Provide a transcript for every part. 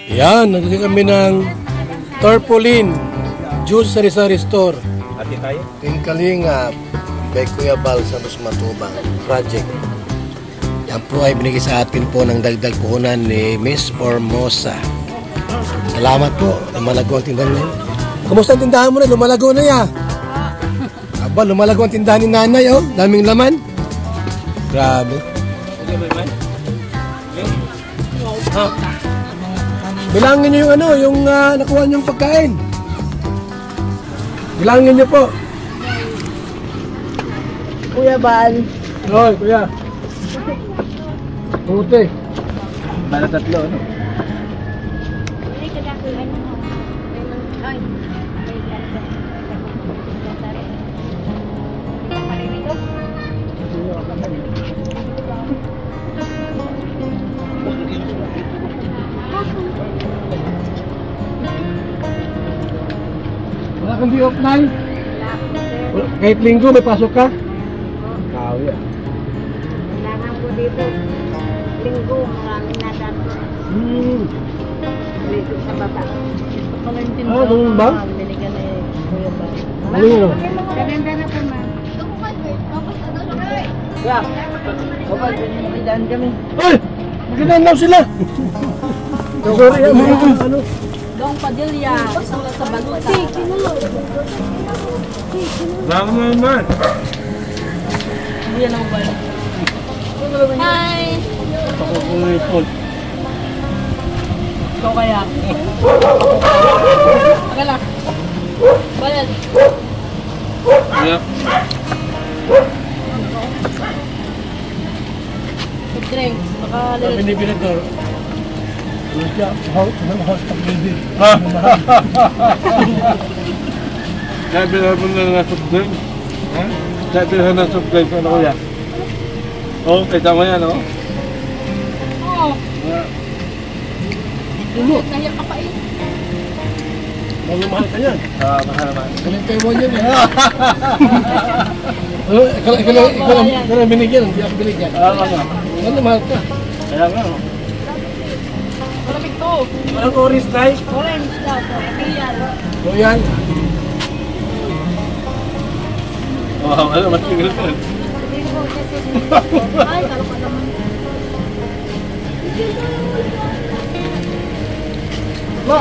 Yan, naglagay kami ng tarpaulin juice sa Sari-Sari Store. Ati tayo? Team Kalingap by Kuya Bal Santos Matubang Project. Yan po ay binigay sa atin po ng dagdag puhunan ni Miss Formosa. Salamat po. Lumalago ang tindahan niya. Kumusta ang tindahan mo na? Lumalago na ya. Aba, lumalago ang tindahan ni nanay, oh. Daming laman. Grabe. Bilangin niyo yung ano, yung nakuha niyong pagkain. Bilangin niyo po. Kuya Bal. Hoy, kuya. Puti. Para tatlo, ano? Wala kang di-off na. Kahit linggo may pasok ka? Kawi ah. Kailangan ko dito. Linggo, maraming nadato. Dito sa baba. Ito pala yung tindahan. Ganun ba? Binigyan ni Kuya Bal. Ano yun? Ganda na po, ma'am. Yeah. Kapag pinagdaan kami. Ay! Magandaan lang sila! Sorry, ano? Dong Padilla. Isang lang sa balota. Lang naman! Hindi yan ang bal. Hi! Ako kung ipon. Ikaw kaya? Agala. Bayan. Yep. Food drinks. Baka Sabi ni Binator. House of baby. Kaya bilhan na nga subscribe. Ha? Kaya bilhan na subscribe. Ano ko yan? Oo, kita mo yan, oh. Oo. Nahiyak ka pa eh. Mahal ka yan. Mahal naman. Galing kayo mo yan eh. Ikaw lang binigyan, hindi ako binigyan. Ano mahal ka? Kaya nga, oh. Malamig to. Walang orange tayo? Orange daw. Real. So yan. Wow, ano, matigil ka. Ay, talo ka naman. Ba?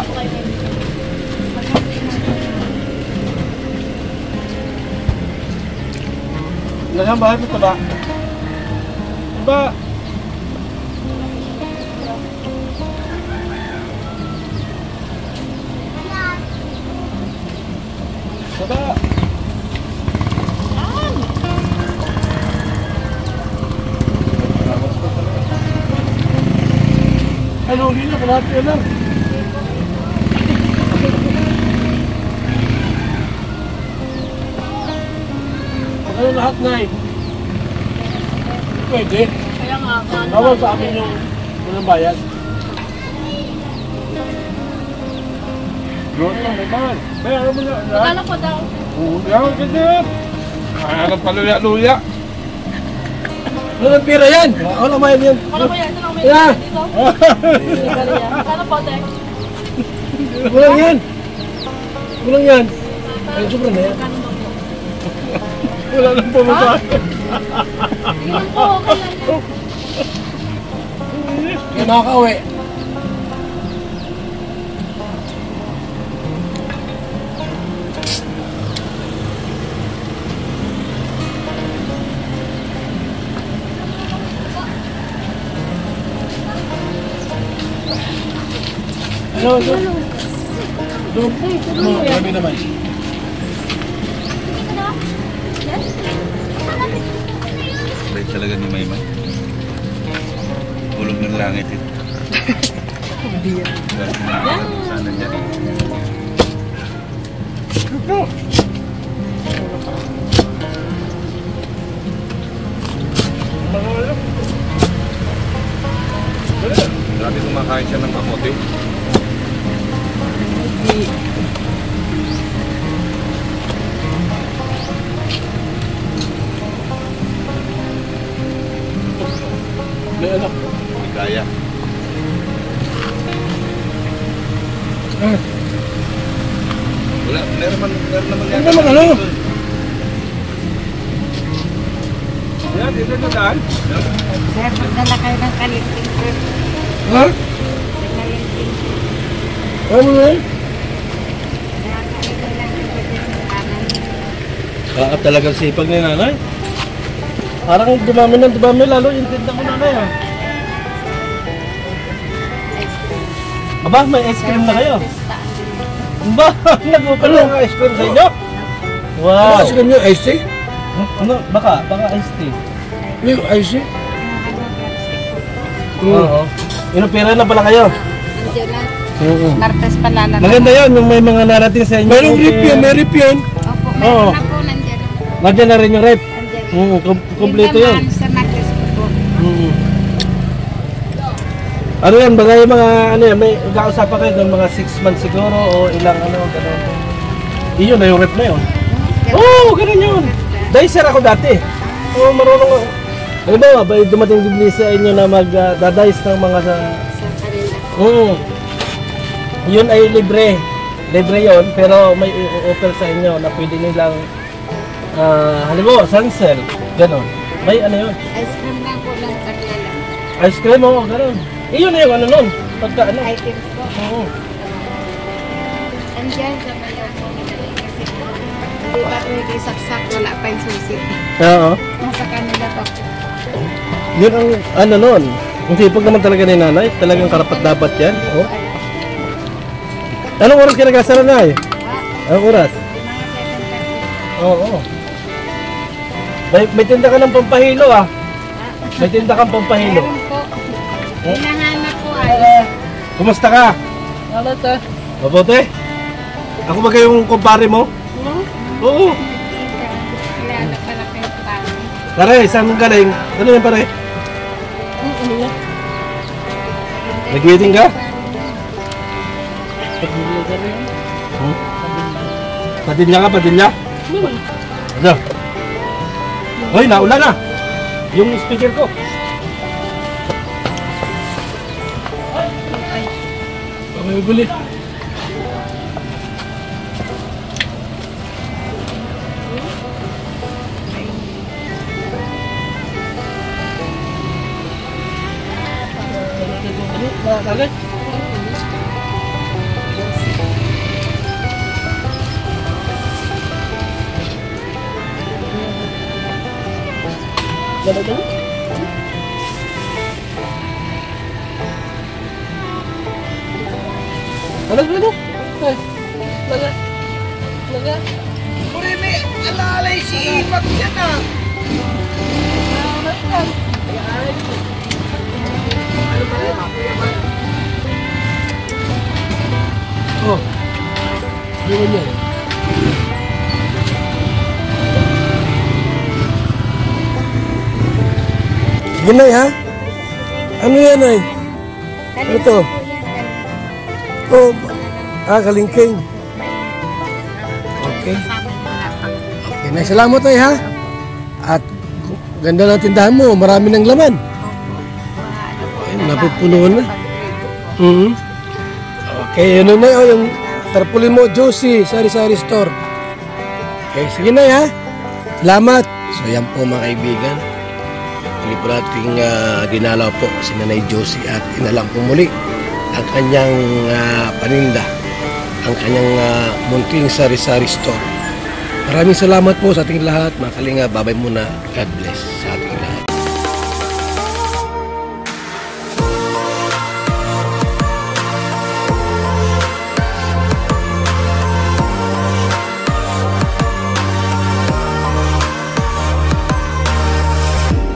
Nasaan bahay mo ito ba? Ba? Baba! Ano, hindi na, kalahati yan lang. Ano lahat na eh? Pwede. Kaya nga. Bawal sa amin yung walang bayad. Doon lang, may mahal. Bayaran mo na. Akala ko daw. Yan, ganyan. Alam pa luya-luya. Ano ng pira yan? Wala mayan yan. Akala ko yan. Ito lang may Yeah. dito. Akala po, Tek. Kulang yan. Kulang yan. Ay, sobra na yan. Wala nang pumunta. Tingnan ko, okay lang yan. Kaya makaka-uwi. Ano? Marami naman. Bait talaga ni Mayman. Ulog ng langit ito. Hindi yan. Sana dyan. Grabe kumakain siya ng kamote. May anak. Hindi kaya. Wala, meron naman Ano naman ano? Yan, dito na daan. Sir, magdala kayo ng kalinting, sir. Ha? Kalinting. Ano na yun? Nakakainin lang ito sa kanan. Bakit talagang sipag ni nanay? Parang dumami, lalo yung tinda ko nanay ah. Aba, may ice cream na kayo. Ba, nag-open lang ang ice cream sa inyo? Ano Wow! kasi kanya ice tea? Ano? Baka ice tea. Yung ice tea? Oo. Inopera na pala kayo. Nandiyo na. Oo. Martes pala lang. Maganda yan, yung may mga narating sa inyo. Mayroong rip yan, may rip yan. Opo, Oo. meron na po, nandiyan na. Nandiyan na rin yung rep. Nandiyan. Oo, kompleto yun. Sa Martes po. Oo. Ano yan, bagay mga ano yan, may gausapan kayo ng mga 6 months siguro o ilang ano, gano'n. Iyon na yung rep na yun. Oo, ganun yun. Dicer ako dati. Oo, marunong ako. Ano ba, ba dumating din sa inyo na mag-dice ng mga sa... Sa kanila. Oo. Yun ay libre. Libre yun, pero may i-offer sa inyo na pwede nilang halimbawa, Sansel, gano'n. May ano yun? Ice cream lang po lang taglala. Ice cream, oo, gano'n. Iyon na yung ano nun. Pagka ano. Items po. Oo. Nandiyan sa bayaw po. Kasi hindi pa pwede saksak, wala pa yung susi. Oo. Nasa kanila pa po. Yun ang ano nun. Ang sipag naman talaga ni nanay. Talagang karapat dapat yan. Oh. Anong oras ka nag-asara na eh? Anong oras? Mga 7:30. Oo. May tinda ka ng pampahilo ah. May tinda kang pampahilo. Meron po. Hinahanap po ay. Kumusta ka? Wala sir. Mabuti? Ako ba kayong kumpare mo? Oo. Kilala pala kayo pare. Pare, saan mong galing? Ano yan pare? Nag-waiting ka? Padilya ka, padilya? Ano? Hoy, naulan na! Yung speaker ko. May buli. Ano? Laga. Purimi, alalay si Imak yan ah. Oh. Gawin yan. Ginay ha? Ano yan ay? Ano to? Oh, kalingking. Okay. Okay, na salamat ay ha. At ganda ng tindahan mo, marami ng laman. Ay, napupunuan na. Okay, yun na yung tarpulin mo, Josie, Sari-Sari Store. Okay, sige na ha. Salamat. So yan po mga kaibigan. Muli po nating dinalaw po si Nanay Josie at inalang po muli ang kanyang paninda, ang kanyang munting Sari-Sari Store. Maraming salamat po sa ating lahat. Mga kalinga, babay muna. God bless sa ating lahat.